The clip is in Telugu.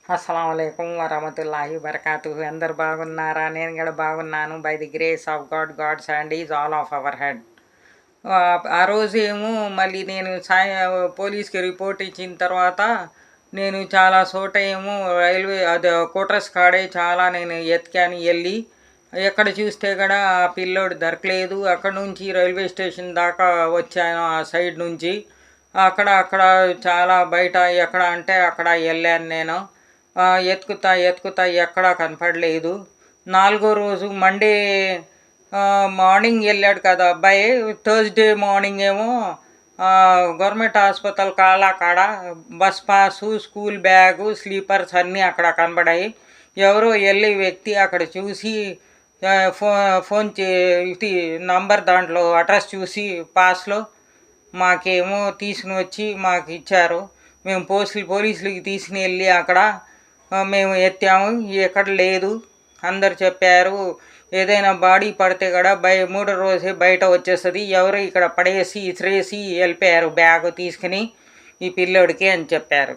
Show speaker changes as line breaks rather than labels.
అస్సలాముఅలైకుం వరహమతుల్లాహి వబర్కాతుహు. అందరు బాగున్నారా? నేను కూడా బాగున్నాను. By the grace of gods and is all of our head. ఆ రోజు ఏమో మళ్ళీ నేను పోలీస్కి రిపోర్ట్ ఇచ్చిన తర్వాత నేను చాలా చోట ఏమో రైల్వే అదే కోటర్స్ కాడే చాలా నేను ఎతికాను వెళ్ళి. ఎక్కడ చూస్తే కూడా ఆ పిల్లోడు దొరకలేదు. అక్కడ నుంచి రైల్వే స్టేషన్ దాకా వచ్చాను ఆ సైడ్ నుంచి. అక్కడ చాలా బయట ఎక్కడ అంటే అక్కడ వెళ్ళాను నేను. ఎతుకుతా ఎక్కడా కనపడలేదు. నాలుగో రోజు మండే మార్నింగ్ వెళ్ళాడు కదా అబ్బాయి. థర్స్డే మార్నింగ్ ఏమో గవర్నమెంట్ హాస్పిటల్ కాడ bus pass, school bag, sleepers అన్నీ అక్కడ కనబడాయి. ఎవరో వెళ్ళే వ్యక్తి అక్కడ చూసి ఫోన్ ఇది నంబర్ దాంట్లో అడ్రస్ చూసి పాస్లో మాకేమో తీసుకుని వచ్చి మాకు ఇచ్చారు. మేము పోలీసులకి తీసుకుని వెళ్ళి అక్కడ మేము ఎత్తాము. ఎక్కడ లేదు. అందరు చెప్పారు ఏదైనా బాడీ పడితే కూడా మూడో రోజే బయట వచ్చేస్తుంది, ఎవరు ఇక్కడ పడేసి ఇసిరేసి వెళ్ళిపోయారు బ్యాగ్ తీసుకుని ఈ పిల్లోడికి అని చెప్పారు.